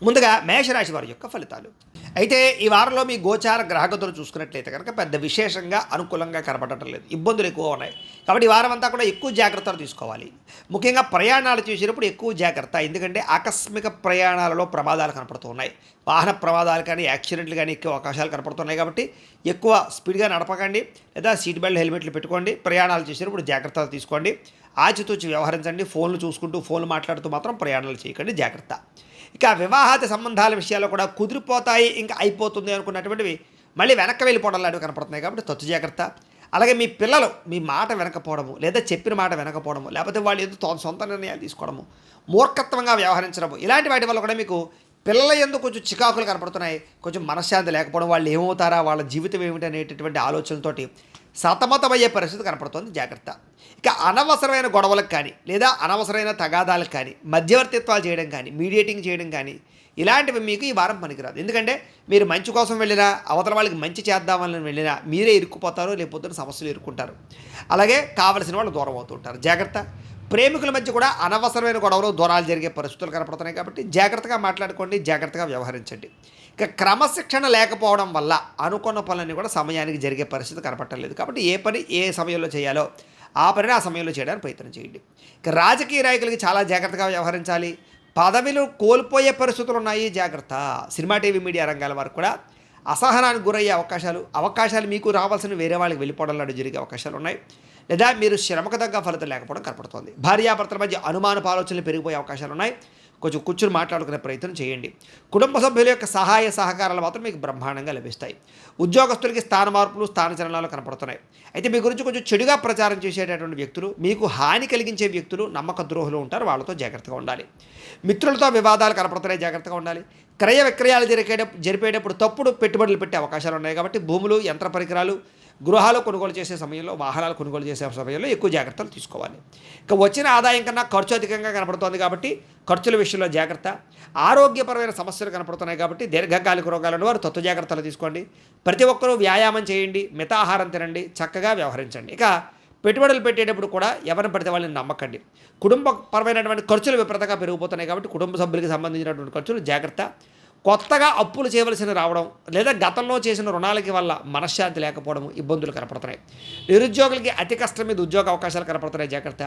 ముందుగా మేషరాశి వారి యొక్క ఫలితాలు. అయితే ఈ వారంలో మీ గోచార గ్రహగతులు చూసుకున్నట్లయితే కనుక పెద్ద విశేషంగా అనుకూలంగా కనపడటం లేదు. ఇబ్బందులు ఎక్కువ ఉన్నాయి. కాబట్టి ఈ వారం అంతా కూడా ఎక్కువ జాగ్రత్తలు తీసుకోవాలి. ముఖ్యంగా ప్రయాణాలు చేసేటప్పుడు ఎక్కువ జాగ్రత్త. ఎందుకంటే ఆకస్మిక ప్రయాణాలలో ప్రమాదాలు కనపడుతూ ఉన్నాయి. వాహన ప్రమాదాలు కానీ యాక్సిడెంట్లు కానీ ఎక్కువ అవకాశాలు కనపడుతున్నాయి. కాబట్టి ఎక్కువ స్పీడ్గా నడపకండి, లేదా సీట్ బెల్ట్ హెల్మెట్లు పెట్టుకోండి. ప్రయాణాలు చేసేటప్పుడు జాగ్రత్తలు తీసుకోండి. ఆచితూచి వ్యవహరించండి. ఫోన్లు చూసుకుంటూ ఫోన్లు మాట్లాడుతూ మాత్రం ప్రయాణాలు చేయకండి, జాగ్రత్త. ఇక వివాహాది సంబంధాల విషయాల్లో కూడా కుదిరిపోతాయి, ఇంకా అయిపోతుంది అనుకున్నటువంటివి మళ్ళీ వెనక్కి వెళ్ళిపోవడం లాంటివి కనపడుతున్నాయి. కాబట్టి తొత్తు జాగ్రత్త. అలాగే మీ పిల్లలు మీ మాట వినకపోవడము, లేదా చెప్పిన మాట వినకపోవడము, లేకపోతే వాళ్ళు ఏదో సొంత నిర్ణయాలు తీసుకోవడము, మూర్ఖత్వంగా వ్యవహరించడము, ఇలాంటి వాటి వల్ల కూడా మీకు పిల్లల యందు కొంచెం చికాకులు కనపడుతున్నాయి. కొంచెం మనశ్శాంతి లేకపోవడం, వాళ్ళు ఏమవుతారా, వాళ్ళ జీవితం ఏమిటి అనేటటువంటి ఆలోచనతోటి సతమతమయ్యే పరిస్థితి కనపడుతుంది, జాగ్రత్త. ఇక అనవసరమైన గొడవలకు కానీ, లేదా అనవసరమైన తగాదాలకు కానీ, మధ్యవర్తిత్వాలు చేయడం కానీ, మీడియేటింగ్ చేయడం కానీ, ఇలాంటివి మీకు ఈ వారం పనికిరాదు. ఎందుకంటే మీరు మంచి కోసం వెళ్ళినా, అవతల వాళ్ళకి మంచి చేద్దామని వెళ్ళినా మీరే ఇరుక్కుపోతారు, లేకపోతే సమస్యలు ఇరుక్కుంటారు. అలాగే కావలసిన వాళ్ళు దూరం అవుతుంటారు, జాగ్రత్త. ప్రేమికుల మధ్య కూడా అనవసరమైన గొడవలు, దూరాలు జరిగే పరిస్థితులు కనపడుతున్నాయి. కాబట్టి జాగ్రత్తగా మాట్లాడుకోండి, జాగ్రత్తగా వ్యవహరించండి. ఇక క్రమశిక్షణ లేకపోవడం వల్ల అనుకున్న పనులన్నీ కూడా సమయానికి జరిగే పరిస్థితి కనపడలేదు. కాబట్టి ఏ పని ఏ సమయంలో చేయాలో ఆ పనిని ఆ సమయంలో చేయడానికి ప్రయత్నం చేయండి. ఇక రాజకీయ నాయకులకి చాలా జాగ్రత్తగా వ్యవహరించాలి. పదవిలు కోల్పోయే పరిస్థితులు ఉన్నాయి, జాగ్రత్త. సినిమా, టీవీ, మీడియా రంగాల వారికి కూడా అసహనానికి గురయ్యే అవకాశాలు మీకు రావాల్సిన వేరే వాళ్ళకి వెళ్ళిపోవడం లాంటి జరిగే అవకాశాలు ఉన్నాయి. లేదా మీరు శ్రమకు తగ్గ ఫలితం లేకపోవడం కనపడుతుంది. భార్యాభర్తల మధ్య అనుమానపు ఆలోచనలు పెరిగిపోయే అవకాశాలు ఉన్నాయి. కొంచెం కూర్చుని మాట్లాడుకునే ప్రయత్నం చేయండి. కుటుంబ సభ్యుల యొక్క సహాయ సహకారాలు మాత్రం మీకు బ్రహ్మాండంగా లభిస్తాయి. ఉద్యోగస్తులకి స్థాన మార్పులు, స్థానచలనాలు కనపడుతున్నాయి. అయితే మీ గురించి కొంచెం చెడుగా ప్రచారం చేసేటటువంటి వ్యక్తులు, మీకు హాని కలిగించే వ్యక్తులు, నమ్మక ద్రోహులు ఉంటారు. వాళ్ళతో జాగ్రత్తగా ఉండాలి. మిత్రులతో వివాదాలు కనపడుతున్నాయి, జాగ్రత్తగా ఉండాలి. క్రయ విక్రయాలు జరిపేటప్పుడు తప్పుడు పెట్టుబడులు పెట్టే అవకాశాలు ఉన్నాయి. కాబట్టి భూములు, యంత్ర పరికరాలు, గృహాలు కొనుగోలు చేసే సమయంలో, వాహనాలు కొనుగోలు చేసే సమయంలో ఎక్కువ జాగ్రత్తలు తీసుకోవాలి. ఇక వచ్చిన ఆదాయం కన్నా ఖర్చు అధికంగా కనపడుతోంది. కాబట్టి ఖర్చుల విషయంలో జాగ్రత్త. ఆరోగ్యపరమైన సమస్యలు కనపడుతున్నాయి. కాబట్టి దీర్ఘకాలిక రోగాలను వారు తత్వ జాగ్రత్తలు తీసుకోండి. ప్రతి ఒక్కరూ వ్యాయామం చేయండి, మితాహారం తినండి, చక్కగా వ్యవహరించండి. ఇక పెట్టుబడులు పెట్టేటప్పుడు కూడా ఎవరిని పడితే వాళ్ళని నమ్మకండి. కుటుంబపరమైనటువంటి ఖర్చులు విపరీతంగా పెరిగిపోతున్నాయి. కాబట్టి కుటుంబ సభ్యులకి సంబంధించినటువంటి ఖర్చులు జాగ్రత్త. కొత్తగా అప్పులు చేయవలసిన రావడం, లేదా గతంలో చేసిన రుణాలకి వల్ల మనశ్శాంతి లేకపోవడం, ఇబ్బందులు కనపడుతున్నాయి. నిరుద్యోగులకి అతి కష్టం మీద ఉద్యోగ అవకాశాలు కనపడుతున్నాయి, జాగ్రత్త.